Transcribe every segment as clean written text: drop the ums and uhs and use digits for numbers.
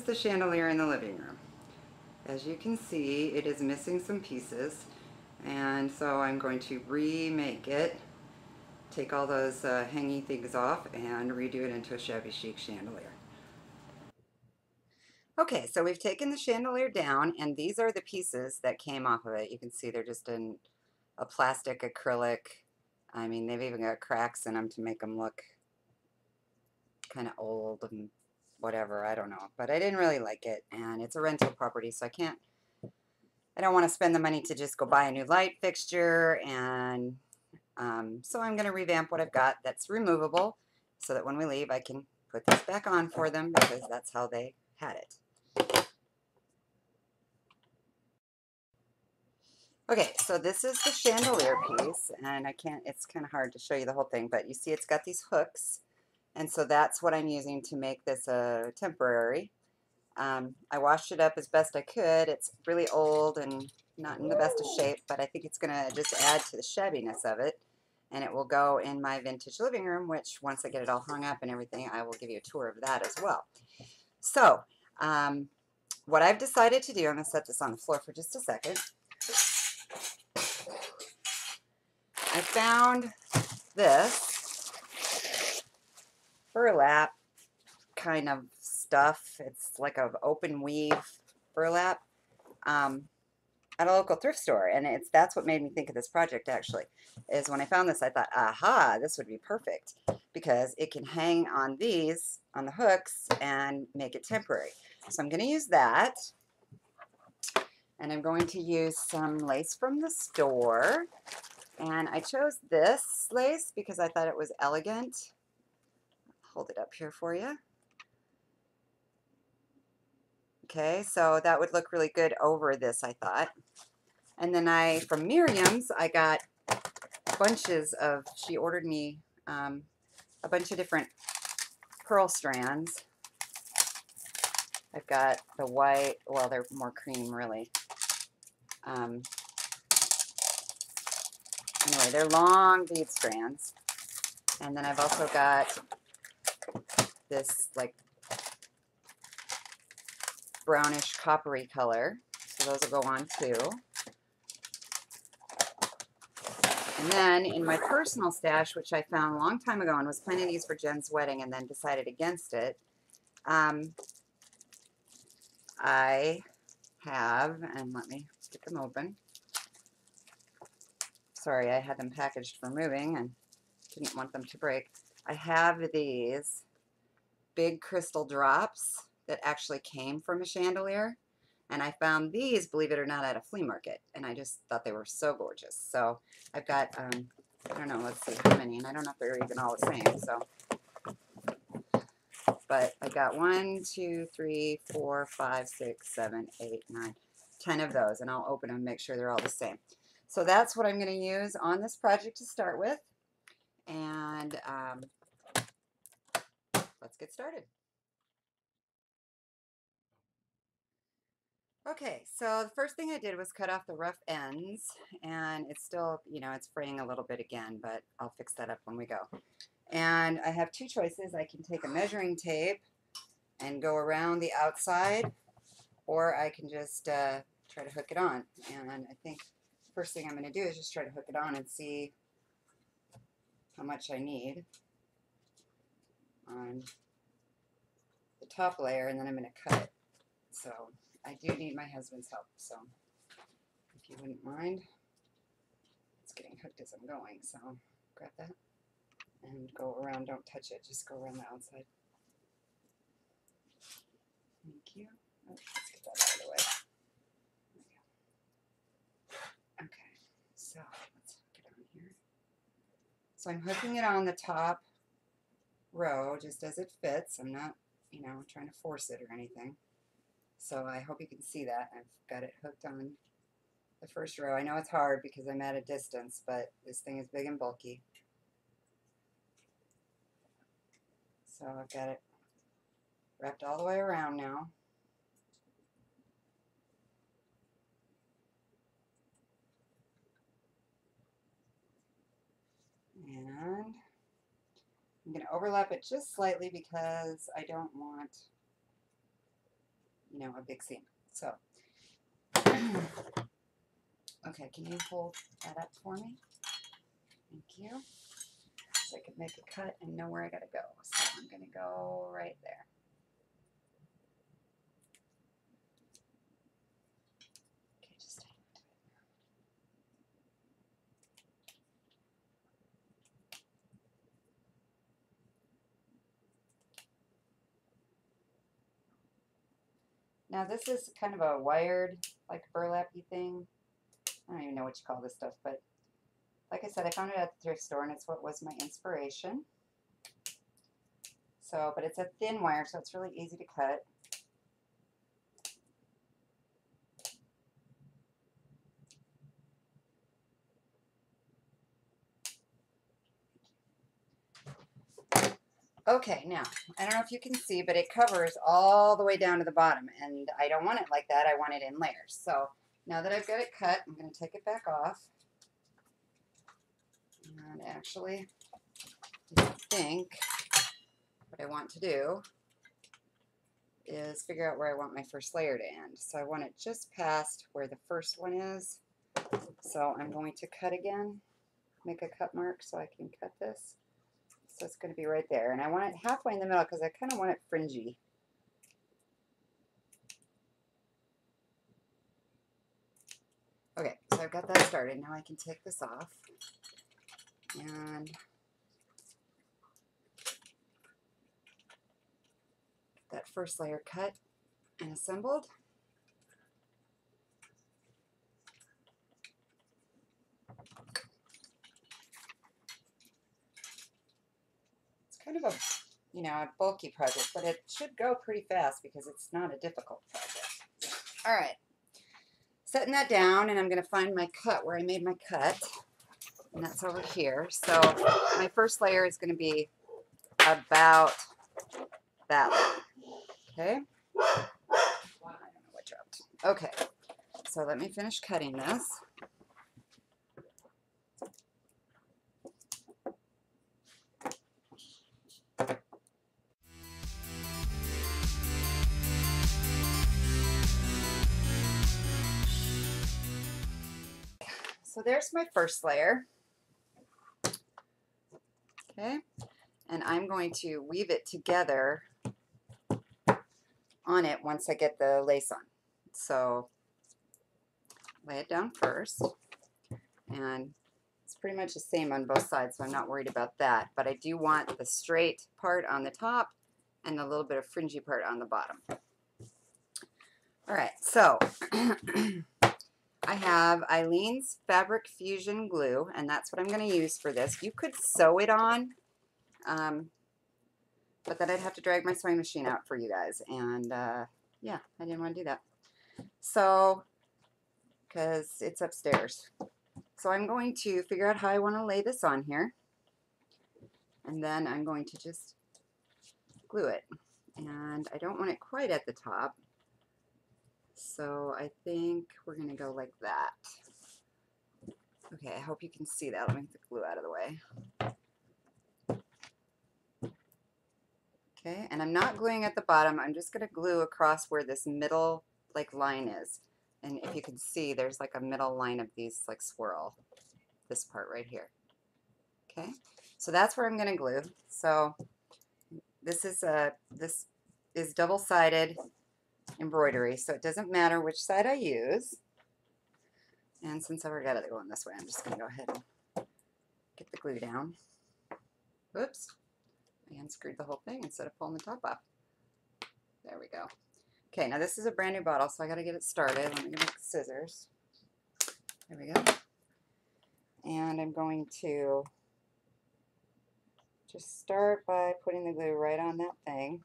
is the chandelier in the living room. As you can see, it is missing some pieces, and so I'm going to remake it, take all those hanging things off, and redo it into a shabby chic chandelier. Okay, so we've taken the chandelier down, and these are the pieces that came off of it. You can see they're just in a plastic acrylic. I mean, they've even got cracks in them to make them look kind of old and whatever, I don't know. But I didn't really like it, and it's a rental property, so I don't want to spend the money to just go buy a new light fixture, and so I'm going to revamp what I've got that's removable so that when we leave I can put this back on for them because that's how they had it. Okay, so this is the chandelier piece, and it's kind of hard to show you the whole thing, but you see it's got these hooks, and so that's what I'm using to make this a temporary. I washed it up as best I could. It's really old and not in the best of shape, but I think it's going to just add to the shabbiness of it, and it will go in my vintage living room, which once I get it all hung up and everything, I will give you a tour of that as well. So, what I've decided to do, I'm going to set this on the floor for just a second. I found this burlap kind of stuff. It's like an open weave burlap at a local thrift store, and that's what made me think of this project actually, is when I found this I thought, aha, this would be perfect because it can hang on these on the hooks and make it temporary. So I'm going to use that, and I'm going to use some lace from the store, and I chose this lace because I thought it was elegant. I'll hold it up here for you. Okay, so that would look really good over this, I thought. And then from Miriam's, I got bunches of, she ordered me a bunch of different pearl strands. I've got the white, well, they're more cream, really. Anyway, they're long bead strands. And then I've also got this, like, brownish coppery color. So those will go on, too. And then in my personal stash, which I found a long time ago and was planning these for Jen's wedding and then decided against it, I have, and let me get them open. Sorry, I had them packaged for moving and didn't want them to break. I have these big crystal drops that actually came from a chandelier. And I found these, believe it or not, at a flea market. And I just thought they were so gorgeous. So I've got, I don't know, let's see how many. And I don't know if they're even all the same. So, but I got 1, 2, 3, 4, 5, 6, 7, 8, 9, 10 of those. And I'll open them and make sure they're all the same. So that's what I'm going to use on this project to start with. And let's get started. Okay, so the first thing I did was cut off the rough ends, and it's still, you know, it's fraying a little bit again, but I'll fix that up when we go. And I have two choices. I can take a measuring tape and go around the outside, or I can just try to hook it on. And I think the first thing I'm going to do is just try to hook it on and see how much I need on the top layer, and then I'm going to cut it. So I do need my husband's help, so if you wouldn't mind. It's getting hooked as I'm going, so grab that and go around. Don't touch it, just go around the outside. Thank you. Oh, let's get that out of the way. Okay, so let's hook it on here. So I'm hooking it on the top row just as it fits. I'm not, you know, trying to force it or anything. So I hope you can see that. I've got it hooked on the first row. I know it's hard because I'm at a distance, but this thing is big and bulky. So I've got it wrapped all the way around now. And I'm going to overlap it just slightly because I don't want know, a big seam. So, okay, can you hold that up for me? Thank you. So I can make a cut and know where I gotta go. So I'm gonna go right there. Okay, just hang on to it. Now this is kind of a wired, like burlap-y thing. I don't even know what you call this stuff, but like I said, I found it at the thrift store and it's what was my inspiration. So, but it's a thin wire, so it's really easy to cut. Okay, now, I don't know if you can see, but it covers all the way down to the bottom, and I don't want it like that. I want it in layers. So now that I've got it cut, I'm going to take it back off. And actually, I think what I want to do is figure out where I want my first layer to end. So I want it just past where the first one is. So I'm going to cut again, make a cut mark so I can cut this. So it's going to be right there. And I want it halfway in the middle because I kind of want it fringy. Okay, so I've got that started. Now I can take this off. And get that first layer cut and assembled. It's kind of a, you know, a bulky project, but it should go pretty fast because it's not a difficult project. All right, setting that down, and I'm going to find my cut where I made my cut, and that's over here. So my first layer is going to be about that long. Okay. I don't know what dropped. Okay, so let me finish cutting this. So there's my first layer. Okay, and I'm going to weave it together on it once I get the lace on. So lay it down first, and it's pretty much the same on both sides, so I'm not worried about that. But I do want the straight part on the top and a little bit of fringy part on the bottom. All right, so I have Eileen's Fabric Fusion Glue, and that's what I'm going to use for this. You could sew it on, but then I'd have to drag my sewing machine out for you guys, and yeah, I didn't want to do that. So, because it's upstairs. So I'm going to figure out how I want to lay this on here, and then I'm going to just glue it. And I don't want it quite at the top, so I think we're going to go like that. Okay, I hope you can see that. Let me get the glue out of the way. Okay, and I'm not gluing at the bottom. I'm just going to glue across where this middle like line is. And if you can see, there's like a middle line of these like swirl. This part right here. Okay, so that's where I'm going to glue. So this is double-sided embroidery, so it doesn't matter which side I use. And since I've got it going this way, I'm just going to go ahead and get the glue down. Oops, I unscrewed the whole thing instead of pulling the top off. There we go. Okay, now this is a brand new bottle, so I got to get it started. Let me get my scissors. There we go. And I'm going to just start by putting the glue right on that thing.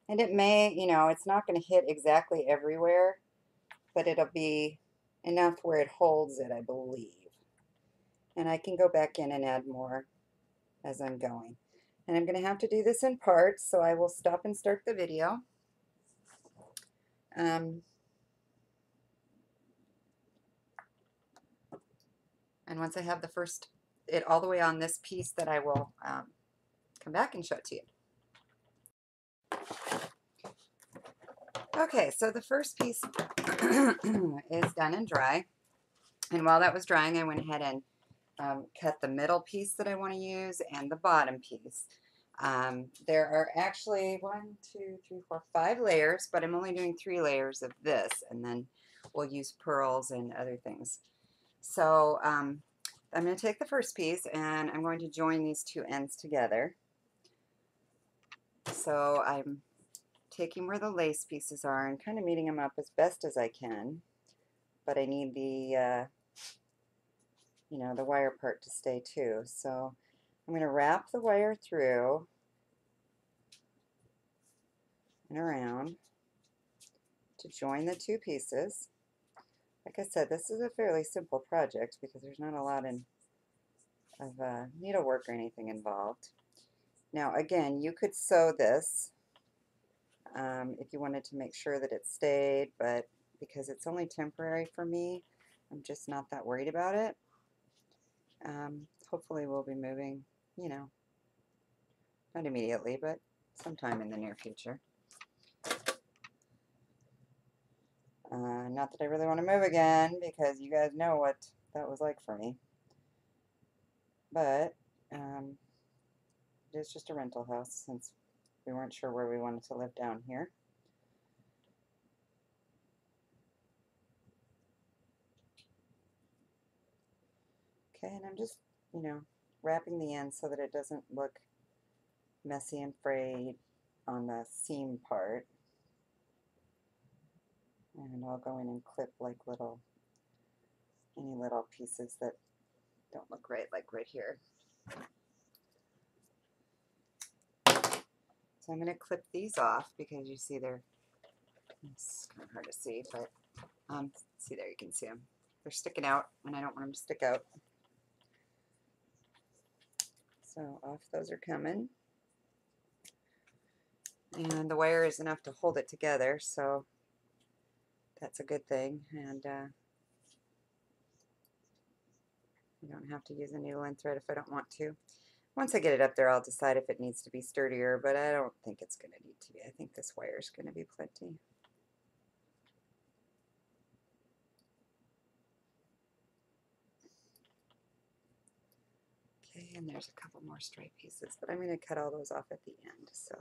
And it may, you know, it's not going to hit exactly everywhere, but it'll be enough where it holds it, I believe. And I can go back in and add more as I'm going. And I'm going to have to do this in parts, so I will stop and start the video. And once I have the first, it all the way on this piece, that I will come back and show it to you. Okay, so the first piece is done and dry. And while that was drying, I went ahead and cut the middle piece that I want to use and the bottom piece. There are actually 1, 2, 3, 4, 5 layers, but I'm only doing 3 layers of this, and then we'll use pearls and other things. So I'm going to take the first piece and I'm going to join these two ends together. So I'm taking where the lace pieces are and kind of meeting them up as best as I can, but I need the you know, the wire part to stay too. So I'm going to wrap the wire through and around to join the two pieces. Like I said, this is a fairly simple project because there's not a lot of needlework or anything involved. Now again, you could sew this if you wanted to make sure that it stayed, but because it's only temporary for me, I'm just not that worried about it. Hopefully we'll be moving, you know, not immediately, but sometime in the near future. Not that I really want to move again, because you guys know what that was like for me. But it's just a rental house since we weren't sure where we wanted to live down here. Okay, and I'm just, you know, wrapping the end so that it doesn't look messy and frayed on the seam part. And I'll go in and clip like any little pieces that don't look right, like right here. So I'm going to clip these off because you see it's kind of hard to see, but see there, you can see them. They're sticking out and I don't want them to stick out. So off those are coming. And the wire is enough to hold it together, so that's a good thing. And you don't have to use a needle and thread if I don't want to. Once I get it up there, I'll decide if it needs to be sturdier, but I don't think it's going to need to be. I think this wire is going to be plenty. Okay, and there's a couple more stripe pieces, but I'm going to cut all those off at the end. So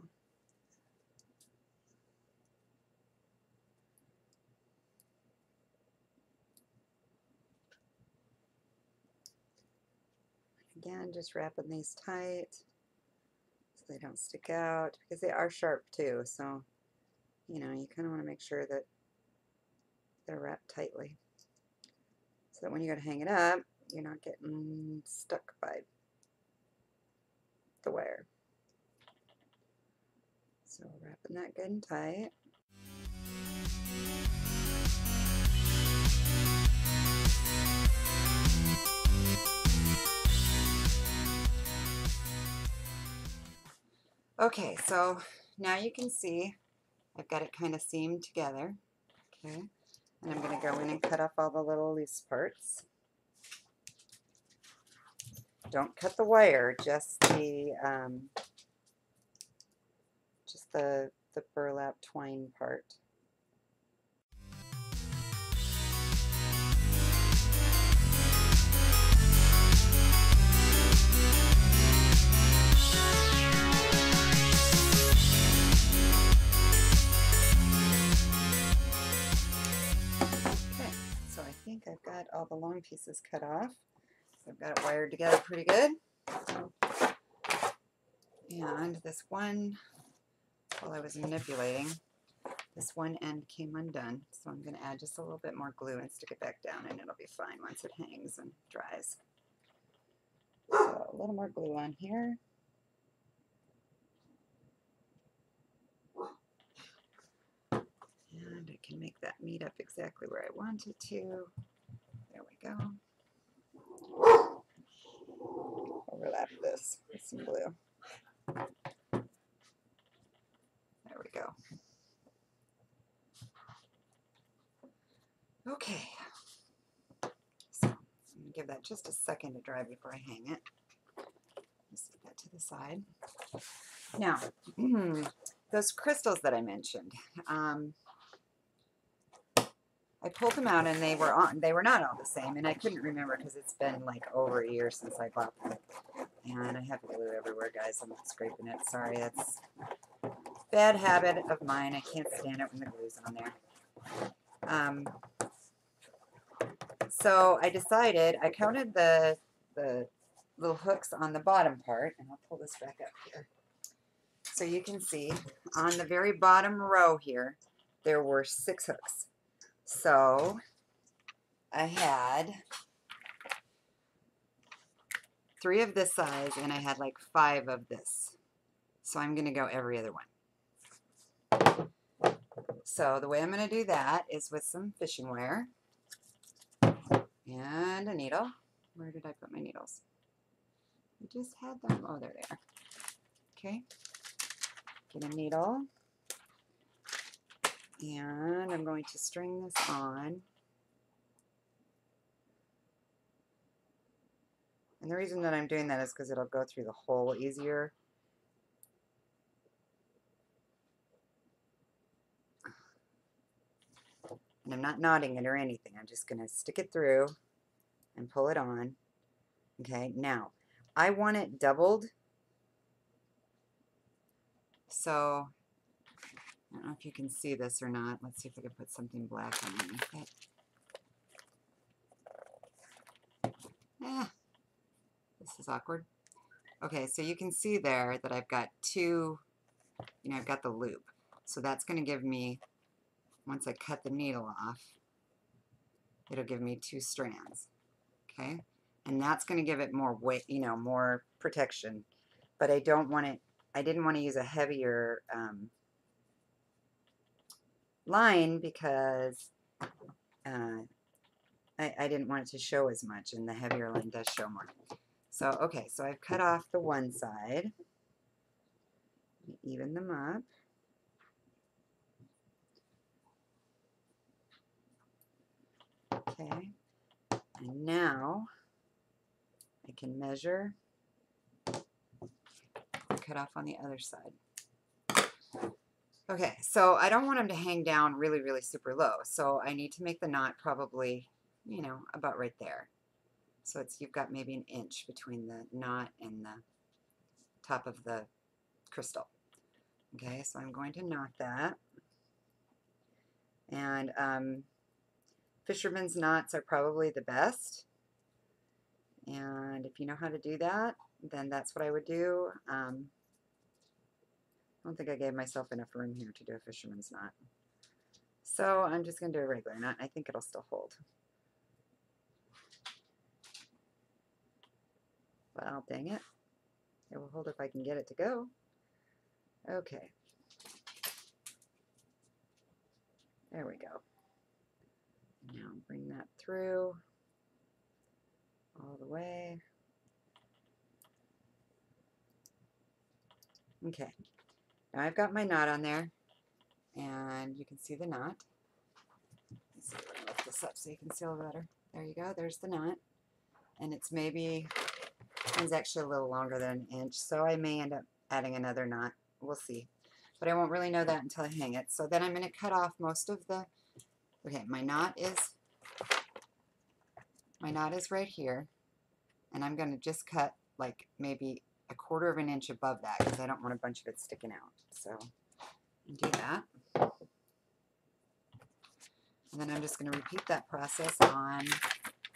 again, just wrapping these tight so they don't stick out, because they are sharp too, so you know, you kind of want to make sure that they're wrapped tightly so that when you go to hang it up, you're not getting stuck by the wire. So wrapping that good and tight. Okay, so now you can see I've got it kind of seamed together. Okay, and I'm going to go in and cut off all the little loose parts. Don't cut the wire, just the burlap twine part. Okay, so I think I've got all the long pieces cut off. So I've got it wired together pretty good. And this one, while I was manipulating, this one end came undone. So I'm going to add just a little bit more glue and stick it back down, and it'll be fine once it hangs and dries. So a little more glue on here. And I can make that meet up exactly where I want it to. There we go. Overlap this with some glue. There we go. Okay. So I'm going to give that just a second to dry before I hang it. Just set that to the side. Now, those crystals that I mentioned, I pulled them out and they were not all the same, and I couldn't remember because it's been like over a year since I bought them. And I have glue everywhere, guys. I'm scraping it. Sorry, that's a bad habit of mine. I can't stand it when the glue's on there. So I decided, I counted the little hooks on the bottom part, and I'll pull this back up here. So you can see on the very bottom row here, there were 6 hooks. So I had 3 of this size, and I had like 5 of this. So I'm going to go every other one. So the way I'm going to do that is with some fishing wire and a needle. Where did I put my needles? I just had them. Oh, there they are. Okay. Get a needle. And I'm going to string this on. And the reason that I'm doing that is because it'll go through the hole easier. And I'm not knotting it or anything. I'm just going to stick it through and pull it on. Okay, now I want it doubled. So I don't know if you can see this or not. Let's see if I can put something black underneath it. This is awkward. Okay, so you can see there that I've got 2, I've got the loop. So that's going to give me, once I cut the needle off, it'll give me 2 strands. Okay, and that's going to give it more weight, more protection. But I don't want it, I didn't want to use a heavier line because I didn't want it to show as much, and the heavier line does show more. So, okay, so I've cut off the one side. Even them up. Okay, and now I can measure and cut off on the other side. Okay, so I don't want them to hang down really, really super low, so I need to make the knot probably, about right there. So you've got maybe an inch between the knot and the top of the crystal. Okay, so I'm going to knot that. And fisherman's knots are probably the best. And if you know how to do that, then that's what I would do. I don't think I gave myself enough room here to do a fisherman's knot. So I'm just going to do a regular knot. I think it'll still hold. Well, dang it. It will hold if I can get it to go. Okay. There we go. Now bring that through all the way. Okay. Now I've got my knot on there, and you can see the knot. Let's see if I can lift this up so you can see a little better. There you go. There's the knot. And it's actually a little longer than an inch, so I may end up adding another knot. We'll see. But I won't really know that until I hang it. So then I'm going to cut off most of the, okay, my knot is right here, and I'm going to just cut like maybe 1/4 of an inch above that because I don't want a bunch of it sticking out. So do that. And then I'm just going to repeat that process on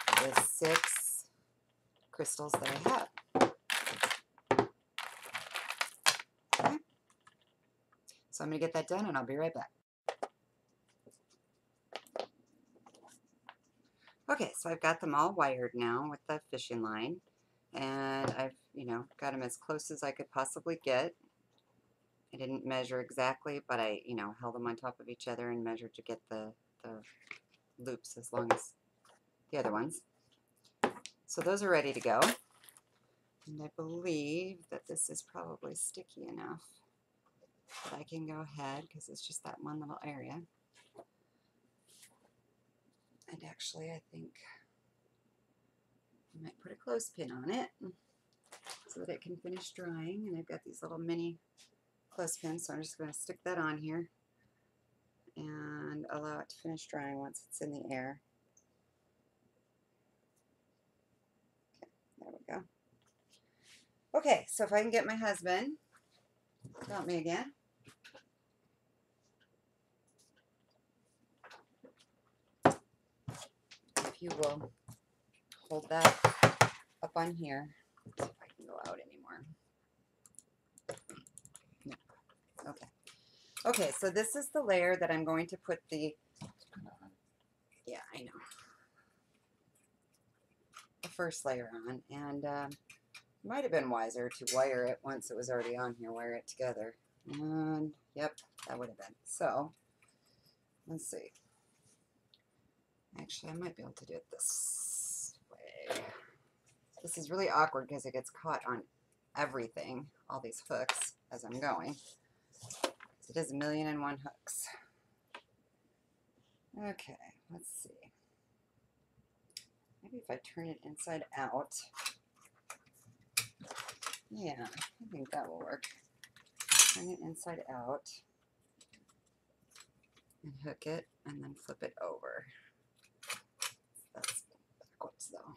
the 6 crystals that I have. Okay. So I'm going to get that done, and I'll be right back. Okay, so I've got them all wired now with the fishing line, and I've, got them as close as I could possibly get. I didn't measure exactly, but I, held them on top of each other and measured to get the loops as long as the other ones. So those are ready to go. And I believe that this is probably sticky enough that I can go ahead, because it's just that one little area. And actually, I think I might put a clothespin on it so that it can finish drying. And I've got these little mini clothespins, so I'm just going to stick that on here. and allow it to finish drying once it's in the air. Okay, there we go. Okay, so if I can get my husband to help me again. If you will hold that up on here. Let's see if I can go out anymore. No. Okay. Okay, so this is the layer that I'm going to put the, yeah, I know, the first layer on, and might have been wiser to wire it once it was already on here, wire it together, and yep, that would have been. So, let's see. Actually, I might be able to do it this way. This is really awkward because it gets caught on everything, all these hooks, as I'm going. It is 1,000,001 hooks. Okay, let's see. Maybe if I turn it inside out. Yeah, I think that will work. Turn it inside out and hook it and then flip it over. That's backwards though.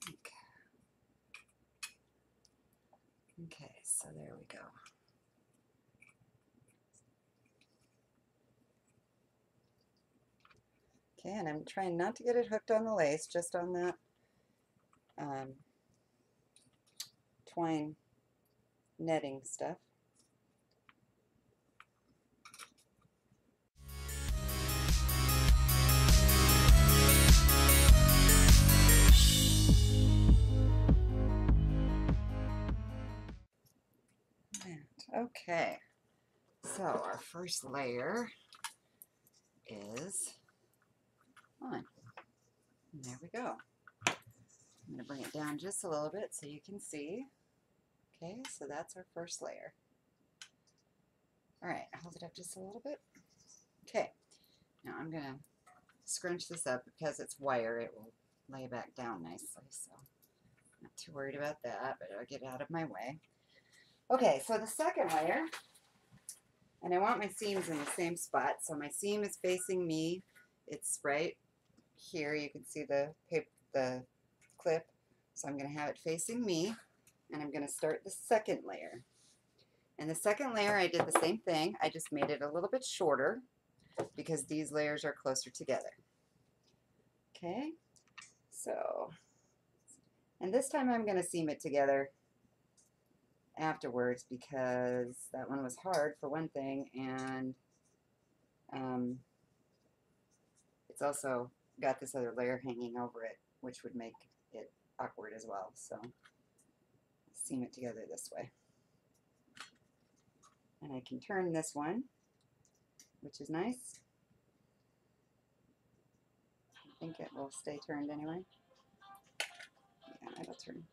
Okay. Okay, so there we go. Okay, and I'm trying not to get it hooked on the lace, just on that twine netting stuff. Okay, so our first layer is on. And there we go. I'm going to bring it down just a little bit so you can see. Okay, so that's our first layer. All right, hold it up just a little bit. Okay, now I'm going to scrunch this up because it's wire. It will lay back down nicely, so I'm not too worried about that, but it'll get out of my way. Okay, so the second layer, and I want my seams in the same spot. So my seam is facing me. It's right here. You can see the clip. So I'm going to have it facing me, and I'm going to start the second layer. And the second layer, I did the same thing. I just made it a little bit shorter because these layers are closer together. Okay, so, and this time I'm going to seam it together afterwards because that one was hard for one thing, and it's also got this other layer hanging over it, which would make it awkward as well. So seam it together this way, and I can turn this one, which is nice. I think it will stay turned anyway. Yeah, it'll turn.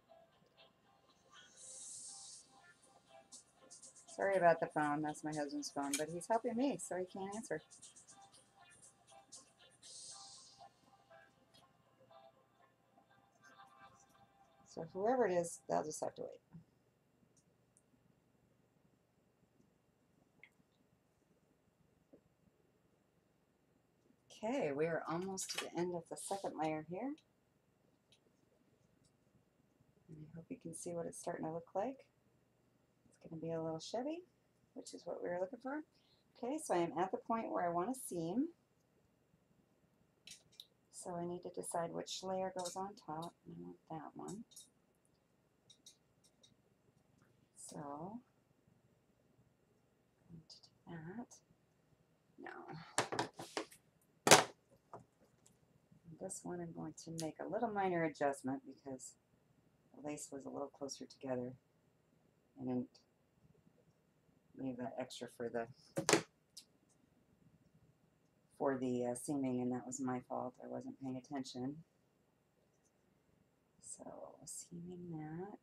Sorry about the phone. That's my husband's phone, but he's helping me, so he can't answer. So whoever it is, they'll just have to wait. Okay, we are almost to the end of the second layer here. And I hope you can see what it's starting to look like. It's going to be a little Chevy, which is what we were looking for. Okay, so I am at the point where I want to seam. So I need to decide which layer goes on top. I want that one. So I'm going to do that. Now, this one I'm going to make a little minor adjustment because the lace was a little closer together. I didn't leave that extra for the seaming, and that was my fault. I wasn't paying attention. So seaming that.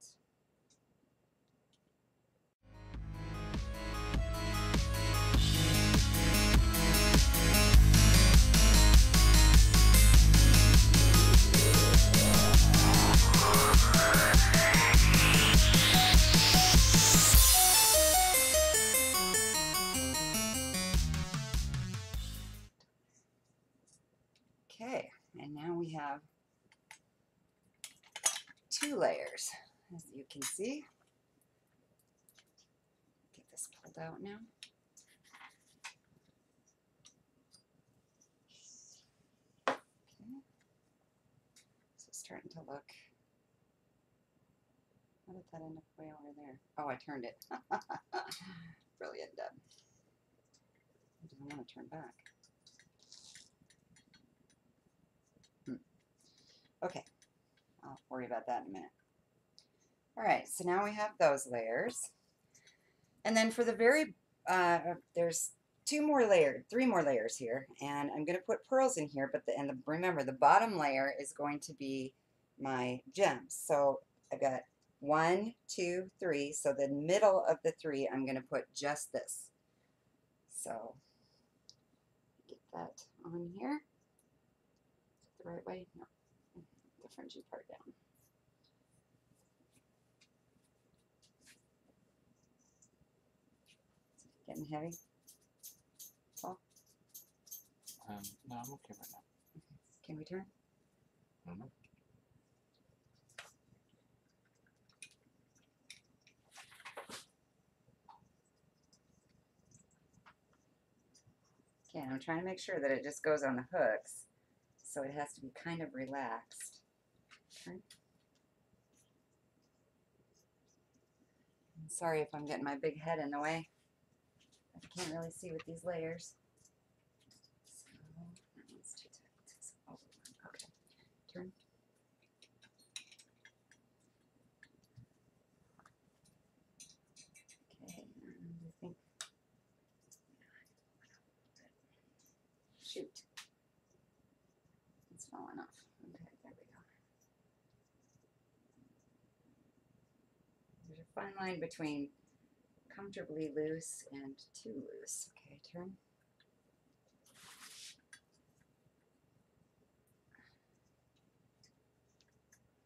2 layers, as you can see. Get this pulled out now. Okay. So it's starting to look. How did that end up way over there? Oh, I turned it. Brilliant, Deb. I didn't want to turn back. Okay, I'll worry about that in a minute. All right, so now we have those layers. And then for the very, there's 3 more layers here, and I'm going to put pearls in here, but remember, the bottom layer is going to be my gems. So I've got 1, 2, 3, so the middle of the 3, I'm going to put just this. So get that on here. Is it the right way? No. The fringy part down. Getting heavy? Paul? No, I'm okay right now. Can we turn? Mm-hmm. Okay, I'm trying to make sure that it just goes on the hooks, so it has to be kind of relaxed. Turn. I'm sorry if I'm getting my big head in the way. I can't really see with these layers. So, that one's too tight. Oh, okay, turn. Okay, I think. Shoot. It's falling off. Okay, there we go. There's a fine line between comfortably loose and too loose. Okay, turn.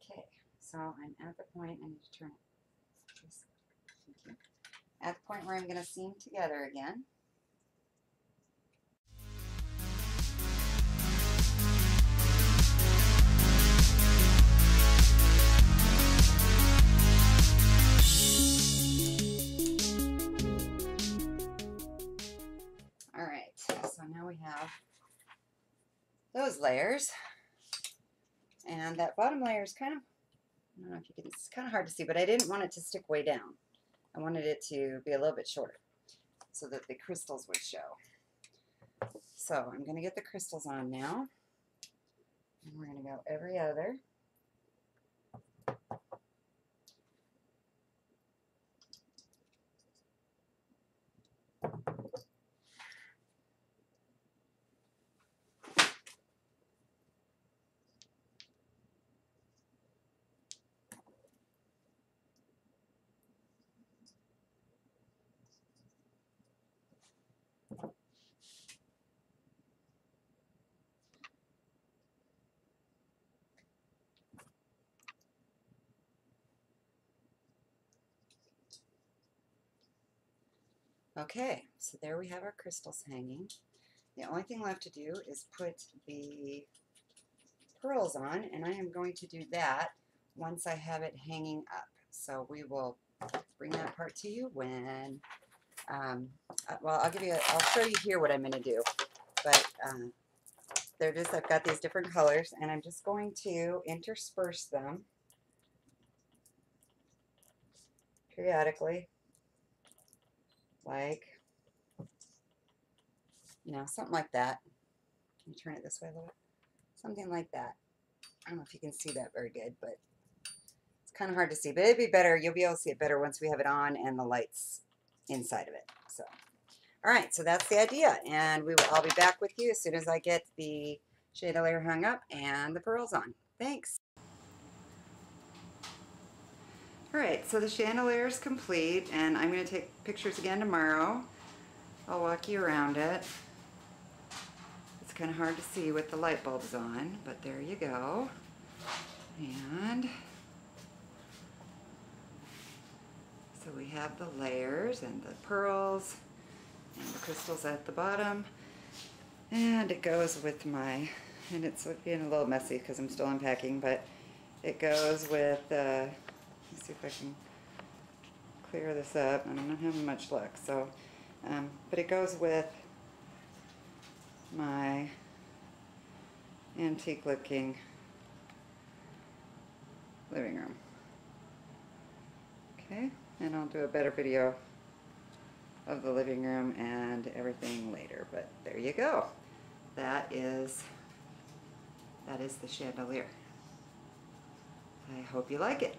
Okay, so I'm at the point, I need to turn it. Please. Thank you. At the point where I'm going to seam together again. All right, so now we have those layers, and that bottom layer is kind of, I don't know if you can, it's kind of hard to see, but I didn't want it to stick way down. I wanted it to be a little bit shorter so that the crystals would show. So I'm going to get the crystals on now, and we're going to go every other. Okay, so there we have our crystals hanging. The only thing left to do is put the pearls on, and I am going to do that once I have it hanging up. So we will bring that part to you when, well, I'll show you here what I'm going to do. But there it is. I've got these different colors, and I'm just going to intersperse them periodically, like, you know, something like that. Can you turn it this way a little bit? Something like that. I don't know if you can see that very good, but it's kind of hard to see. But it'd be better. You'll be able to see it better once we have it on and the lights inside of it. So, all right. So that's the idea, and I'll be back with you as soon as I get the chandelier hung up and the pearls on. Thanks. All right. So the chandelier is complete, and I'm going to take pictures again tomorrow. I'll walk you around it. It's kind of hard to see with the light bulbs on, but there you go. And so we have the layers and the pearls and the crystals at the bottom. And it goes with my, and it's being a little messy because I'm still unpacking, but It goes with, let's see if I can clear this up. I'm not having much luck, so, but it goes with my antique looking living room. Okay, and I'll do a better video of the living room and everything later, but there you go. That is the chandelier. I hope you like it.